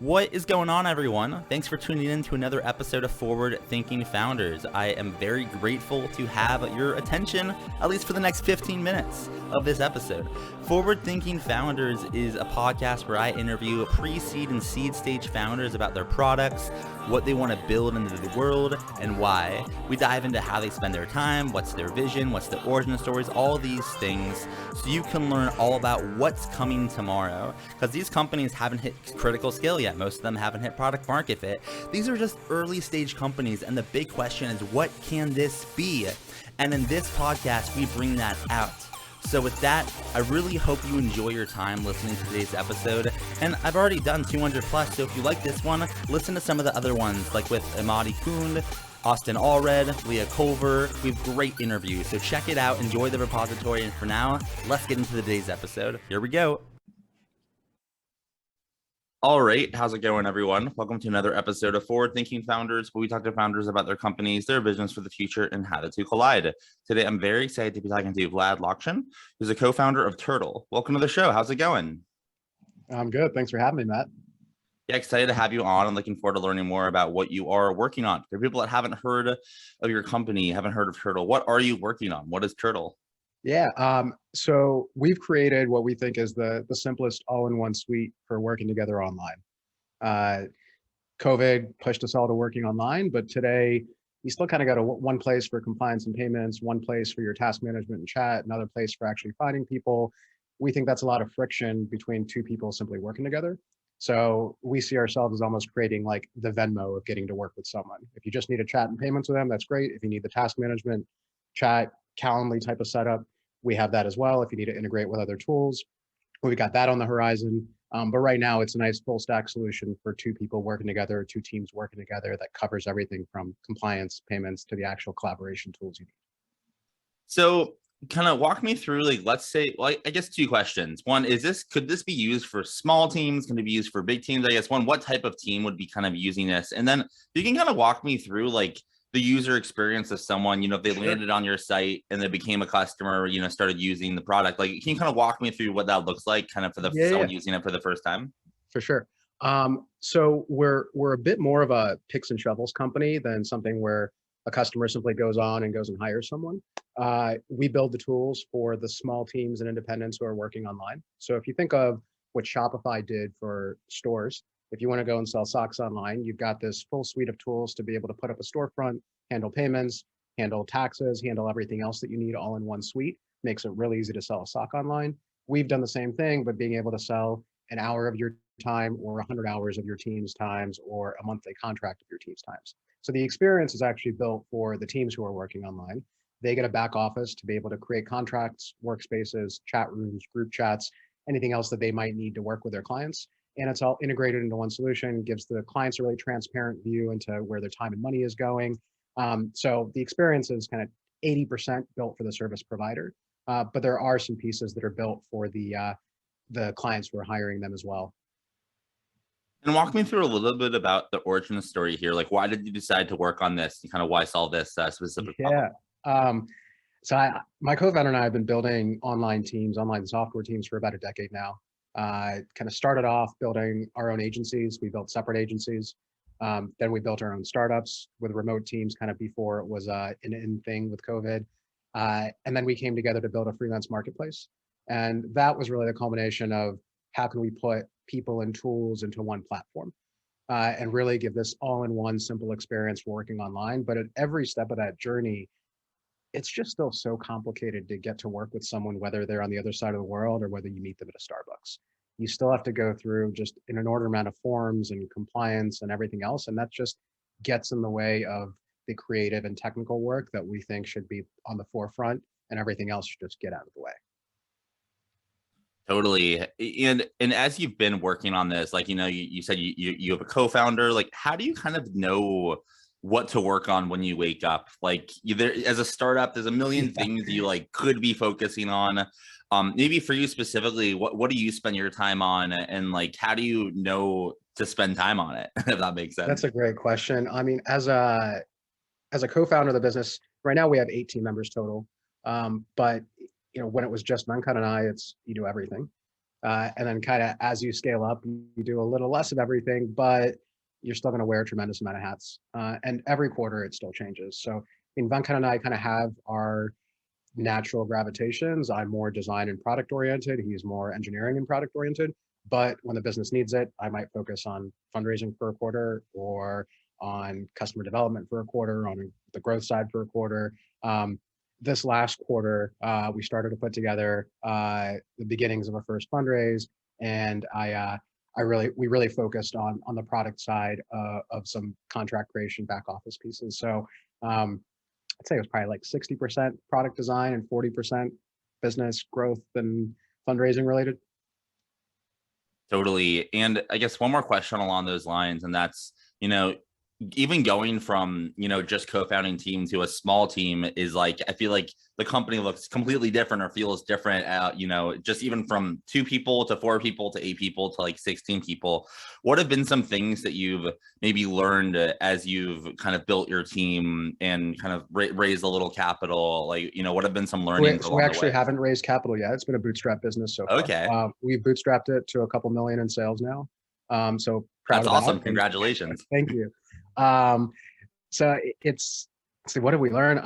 What is going on, everyone? Thanks for tuning in to another episode of Forward Thinking Founders. I am very grateful to have your attention, at least for the next 15 minutes of this episode. Forward Thinking Founders is a podcast where I interview pre-seed and seed stage founders about their products, what they want to build into the world, and why. We dive into how they spend their time, what's their vision, what's the origin stories, all these things, so you can learn all about what's coming tomorrow. Because these companies haven't hit critical scale yet. Most of them haven't hit product market fit. These are just early stage companies, and the big question is, what can this be? And in this podcast, we bring that out. So with that, I really hope you enjoy your time listening to today's episode. And I've already done 200 plus, so if you like this one, listen to some of the other ones, like with Imadi Kund, Austin Allred, Leah Culver. We have great interviews, so check it out, enjoy the repository, and for now, let's get into today's episode. Here we go. All right, how's it going, everyone? Welcome to another episode of Forward Thinking Founders, where we talk to founders about their companies, their visions for the future, and how the two collide. Today, I'm very excited to be talking to Vlad Lokshin, who's a co-founder of Turtle. Welcome to the show. How's it going? I'm good. Thanks for having me, Matt. Yeah, excited to have you on. I'm looking forward to learning more about what you are working on. For people that haven't heard of your company, haven't heard of Turtle, what are you working on? What is Turtle? Yeah, so we've created what we think is the simplest all-in-one suite for working together online. COVID pushed us all to working online, but today you still kind of got one place for compliance and payments, one place for your task management and chat, another place for actually finding people. We think that's a lot of friction between two people simply working together. So we see ourselves as almost creating like the Venmo of getting to work with someone. If you just need a chat and payments with them, that's great. If you need the task management, chat, Calendly type of setup, we have that as well. If you need to integrate with other tools, we got that on the horizon. But right now it's a nice full stack solution for two people working together, two teams working together that covers everything from compliance, payments to the actual collaboration tools you need. So kind of walk me through, like, let's say, well, I guess two questions. One is could this be used for small teams? Can it be used for big teams? I guess one, what type of team would be kind of using this? And then you can kind of walk me through like the user experience of someone, if they landed on your site and they became a customer, started using the product. Like, can you kind of walk me through what that looks like kind of for someone using it for the first time? For sure. So we're a bit more of a picks and shovels company than something where a customer simply goes and hires someone. We build the tools for the small teams and independents who are working online. So if you think of what Shopify did for stores, if you want to go and sell socks online, you've got this full suite of tools to be able to put up a storefront, handle payments, handle taxes, handle everything else that you need all in one suite. Makes it really easy to sell a sock online. We've done the same thing, but being able to sell an hour of your time or 100 hours of your team's times or a monthly contract of your team's times. So the experience is actually built for the teams who are working online. They get a back office to be able to create contracts, workspaces, chat rooms, group chats, anything else that they might need to work with their clients. And it's all integrated into one solution, gives the clients a really transparent view into where their time and money is going. So the experience is kind of 80% built for the service provider, but there are some pieces that are built for the clients who are hiring them as well. And walk me through a little bit about the origin story here. Like, why did you decide to work on this? And kind of why solve this specific problem? So my co-founder and I have been building online software teams for about a decade now. Kind of started off building our own agencies. We built separate agencies. Then we built our own startups with remote teams kind of before it was an in thing with COVID. And then we came together to build a freelance marketplace. And that was really the culmination of how can we put people and tools into one platform and really give this all-in-one simple experience for working online. But at every step of that journey, it's just still so complicated to get to work with someone, whether they're on the other side of the world or whether you meet them at a Starbucks. You still have to go through just an inordinate amount of forms and compliance and everything else. And that just gets in the way of the creative and technical work that we think should be on the forefront, and everything else should just get out of the way. Totally. And as you've been working on this, like, you said you have a co-founder, like, how do you kind of know what to work on when you wake up? Like, as a startup, there's a million things you like could be focusing on. Maybe for you specifically, what do you spend your time on, and like, how do you know to spend time on it? If that makes sense. That's a great question. I mean, as a co-founder of the business, right now we have 8 team members total. But when it was just Mankan and I, you do everything. And then kind of as you scale up, you do a little less of everything, but you're still going to wear a tremendous amount of hats. And every quarter it still changes. So Venkat and I kind of have our natural gravitations. I'm more design and product oriented. He's more engineering and product oriented. But when the business needs it, I might focus on fundraising for a quarter, or on customer development for a quarter, on the growth side for a quarter. This last quarter, we started to put together the beginnings of our first fundraise, and we really focused on the product side of some contract creation, back office pieces. So I'd say it was probably like 60% product design and 40% business growth and fundraising related. Totally. And I guess one more question along those lines, and that's, even going from, just co-founding team to a small team is like, I feel like the company looks completely different or feels different, just even from 2 people to 4 people to 8 people to like 16 people. What have been some things that you've maybe learned as you've kind of built your team and kind of raised a little capital? Like, what have been some learnings along We the actually way? haven't raised capital yet. It's been a bootstrap business so far. Okay. We've bootstrapped it to a couple million in sales now. So proud That's of awesome. that. Congratulations. Thank you. So let's see, what did we learn?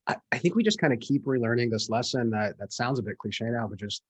I think we just kind of keep relearning this lesson that sounds a bit cliche now, but just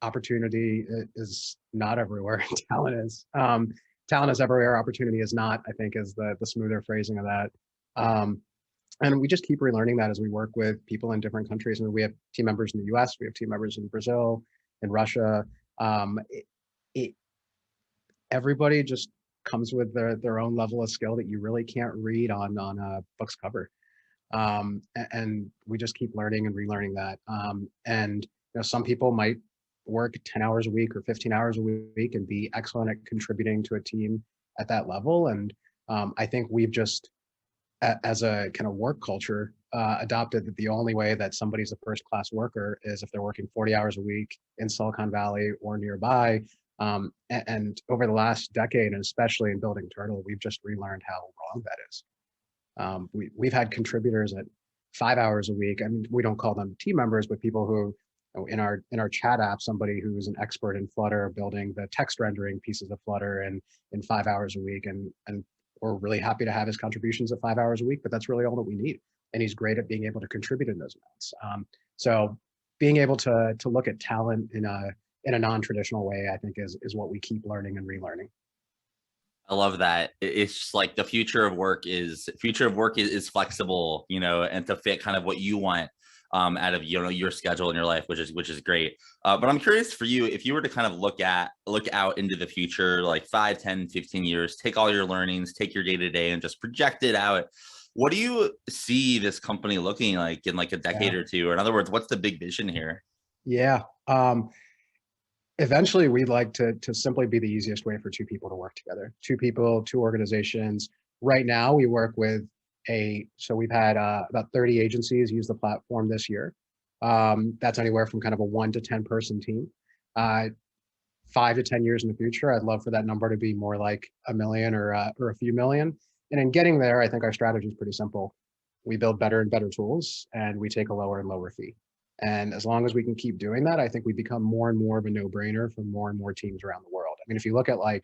opportunity is not everywhere. Talent is. Talent is everywhere. Opportunity is not, I think, is the smoother phrasing of that. And we just keep relearning that as we work with people in different countries. And we have team members in the US, we have team members in Brazil, in Russia. Everybody just comes with their own level of skill that you really can't read on a book's cover. And we just keep learning and relearning that. And some people might work 10 hours a week or 15 hours a week and be excellent at contributing to a team at that level. And I think we've just, as a kind of work culture, adopted that the only way that somebody's a first-class worker is if they're working 40 hours a week in Silicon Valley or nearby. And over the last decade, and especially in building Turtle, we've just relearned how wrong that is. We've had contributors at 5 hours a week. I mean, we don't call them team members, but people who, in our chat app, somebody who's an expert in Flutter building the text rendering pieces of Flutter in 5 hours a week, and we're really happy to have his contributions at 5 hours a week, but that's really all that we need. And he's great at being able to contribute in those amounts. So being able to look at talent in a non-traditional way, I think is what we keep learning and relearning. I love that. It's just like the future of work is flexible, and to fit kind of what you want out of your schedule in your life, which is great. But I'm curious for you, if you were to kind of look out into the future, like 5, 10, 15 years, take all your learnings, take your day-to-day and just project it out. What do you see this company looking like in like a decade or two? Or in other words, what's the big vision here? Yeah. Eventually, we'd like to simply be the easiest way for 2 people to work together. 2 people, 2 organizations. Right now, we work with so we've had about 30 agencies use the platform this year. That's anywhere from kind of a 1 to 10 person team. 5 to 10 years in the future, I'd love for that number to be more like a million or a few million. And in getting there, I think our strategy is pretty simple. We build better and better tools, and we take a lower and lower fee. And as long as we can keep doing that, I think we become more and more of a no-brainer for more and more teams around the world. I mean, if you look at like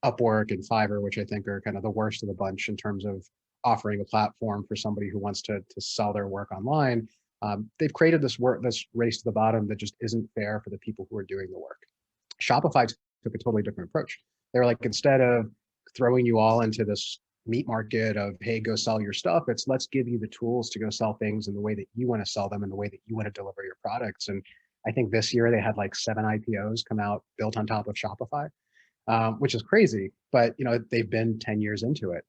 Upwork and Fiverr, which I think are kind of the worst of the bunch in terms of offering a platform for somebody who wants to sell their work online, they've created this race to the bottom that just isn't fair for the people who are doing the work. Shopify took a totally different approach. They're like, instead of throwing you all into this meat market of, hey, go sell your stuff, it's let's give you the tools to go sell things in the way that you want to sell them and the way that you want to deliver your products. And I think this year they had like 7 IPOs come out built on top of Shopify, which is crazy, but they've been 10 years into it.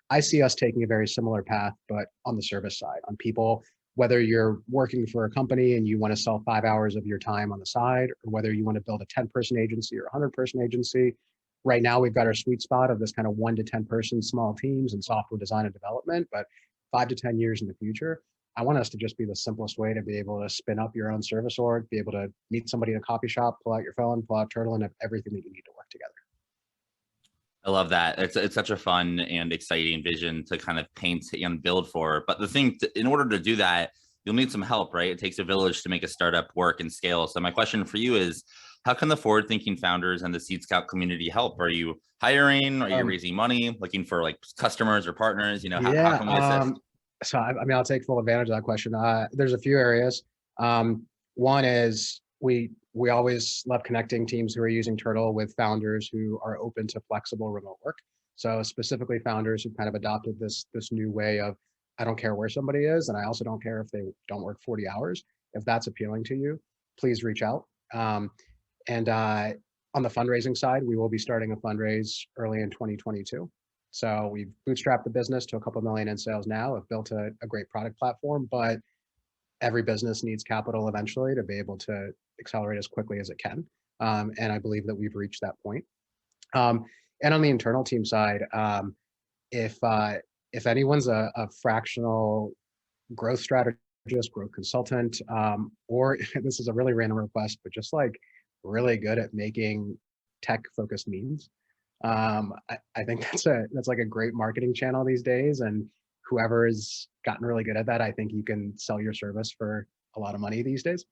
I see us taking a very similar path, but on the service side, on people, whether you're working for a company and you want to sell 5 hours of your time on the side, or whether you want to build a 10-person agency or a 100-person agency. Right now, we've got our sweet spot of this kind of 1 to 10 person small teams in software design and development. But 5 to 10 years in the future, I want us to just be the simplest way to be able to spin up your own service org, be able to meet somebody in a coffee shop, pull out your phone, pull out Turtle, and have everything that you need to work together. I love that. It's such a fun and exciting vision to kind of paint and build for. But the thing, in order to do that, you'll need some help, right? It takes a village to make a startup work and scale. So my question for you is, how can the forward-thinking founders and the Seed Scout community help? Are you hiring? Are you raising money, looking for like customers or partners? How can we assist? So I mean, I'll take full advantage of that question. There's a few areas. One is we always love connecting teams who are using Turtle with founders who are open to flexible remote work. So specifically founders who kind of adopted this new way of, I don't care where somebody is, and I also don't care if they don't work 40 hours. If that's appealing to you, please reach out. And on the fundraising side, we will be starting a fundraise early in 2022. So we've bootstrapped the business to a couple million in sales now. Have built a great product platform, but every business needs capital eventually to be able to accelerate as quickly as it can. And I believe that we've reached that point. And on the internal team side, if anyone's a fractional growth strategist, growth consultant, or this is a really random request, but just like really good at making tech-focused memes, I think that's like a great marketing channel these days. And whoever has gotten really good at that, I think you can sell your service for a lot of money these days.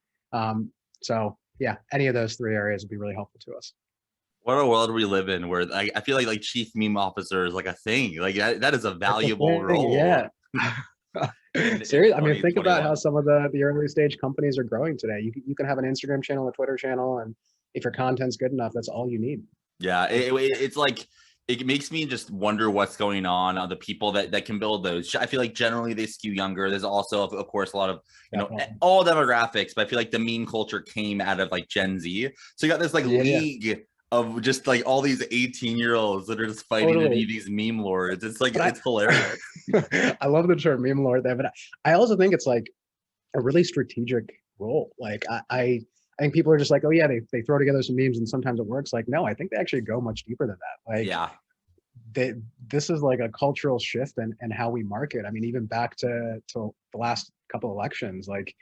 So yeah, any of those three areas would be really helpful to us. What a world we live in, where I feel like chief meme officer is like a thing. Like that is a valuable role. Yeah. Seriously, I mean, think about how some of the early stage companies are growing today. You can have an Instagram channel, a Twitter channel, and if your content's good enough, that's all you need. Yeah, it's like, it makes me just wonder what's going on the people that can build those. I feel like generally they skew younger. There's also, of course, a lot of, all demographics, but I feel like the meme culture came out of like Gen Z. So you got this like league of just like all these 18-year-olds that are just fighting to be these meme lords. It's like, it's hilarious. I love the term meme lord there, but I also think it's like a really strategic role. Like I think people are just like, oh yeah, they throw together some memes and sometimes it works. Like, no, I think they actually go much deeper than that. Like, this is like a cultural shift in how we market. I mean, even back to the last couple of elections, like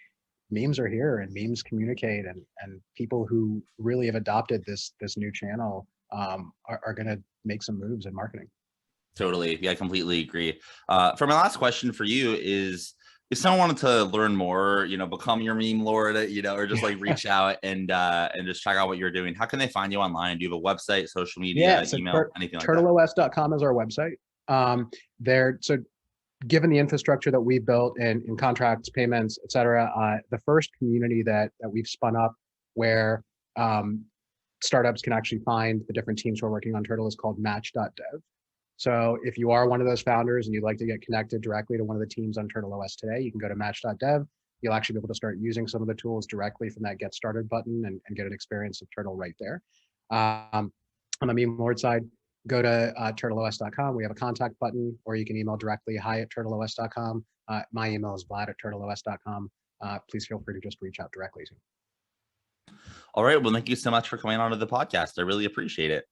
memes are here and memes communicate, and people who really have adopted this new channel are going to make some moves in marketing. Totally. Yeah, I completely agree. For my last question for you is, if someone wanted to learn more, become your meme lord, or just like reach out and just check out what you're doing, how can they find you online? Do you have a website, social media, email, anything like that? TurtleOS.com is our website. So given the infrastructure that we've built in contracts, payments, et cetera, the first community that we've spun up where startups can actually find the different teams who are working on Turtle is called match.dev. So if you are one of those founders and you'd like to get connected directly to one of the teams on TurtleOS today, you can go to match.dev. You'll actually be able to start using some of the tools directly from that get started button and get an experience of Turtle right there. On the meme lord side, go to turtleos.com. We have a contact button, or you can email directly hi@turtleos.com. My email is vlad@turtleos.com. Please feel free to just reach out directly to me. All right. Well, thank you so much for coming on to the podcast. I really appreciate it.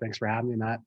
Thanks for having me, Matt.